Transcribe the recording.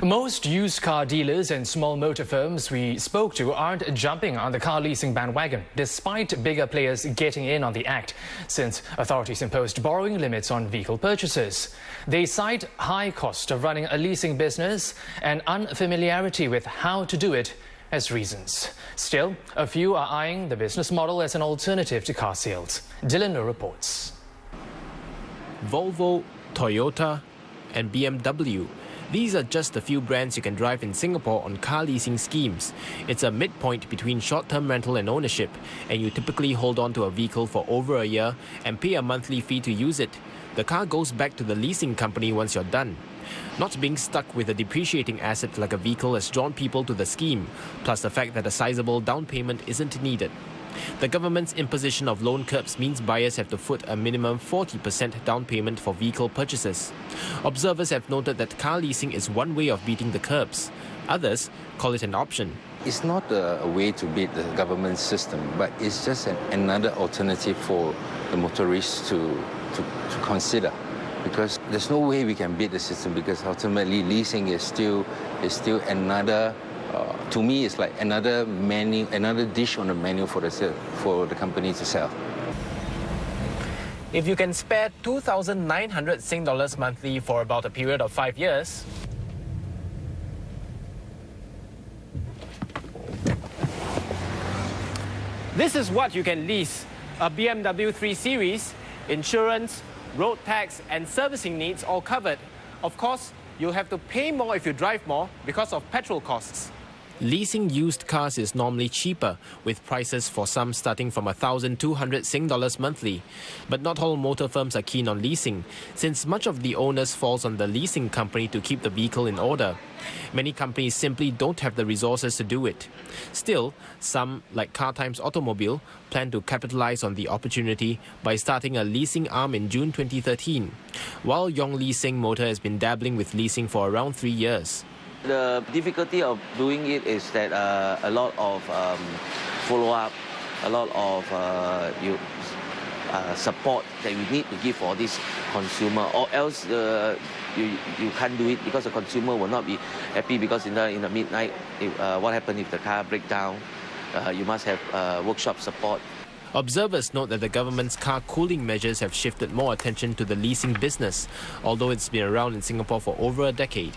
Most used car dealers and small motor firms we spoke to aren't jumping on the car leasing bandwagon, despite bigger players getting in on the act, since authorities imposed borrowing limits on vehicle purchases. They cite high cost of running a leasing business and unfamiliarity with how to do it as reasons. Still, a few are eyeing the business model as an alternative to car sales. Dylan reports. Volvo, Toyota and BMW. These are just a few brands you can drive in Singapore on car leasing schemes. It's a midpoint between short-term rental and ownership, and you typically hold on to a vehicle for over a year and pay a monthly fee to use it. The car goes back to the leasing company once you're done. Not being stuck with a depreciating asset like a vehicle has drawn people to the scheme, plus the fact that a sizable down payment isn't needed. The government's imposition of loan curbs means buyers have to foot a minimum 40% down payment for vehicle purchases. Observers have noted that car leasing is one way of beating the curbs. Others call it an option. It's not a way to beat the government system, but it's just another alternative for the motorists to consider. Because there's no way we can beat the system, because ultimately leasing is still another. To me, it's like another menu, another dish on the menu for the company to sell. If you can spare 2,900 Sing dollars monthly for about a period of 5 years, this is what you can lease: a BMW 3 Series, insurance, road tax and servicing needs all covered. Of course, you'll have to pay more if you drive more because of petrol costs. Leasing used cars is normally cheaper, with prices for some starting from 1,200 Sing dollars monthly. But not all motor firms are keen on leasing, since much of the onus falls on the leasing company to keep the vehicle in order. Many companies simply don't have the resources to do it. Still, some, like Car Times Automobile, plan to capitalize on the opportunity by starting a leasing arm in June 2013, while Yong Leasing Motor has been dabbling with leasing for around 3 years. The difficulty of doing it is that a lot of follow-up, a lot of support that we need to give for this consumer, or else you can't do it, because the consumer will not be happy, because in the midnight, what happens if the car breaks down? You must have workshop support. Observers note that the government's car cooling measures have shifted more attention to the leasing business, although it's been around in Singapore for over a decade.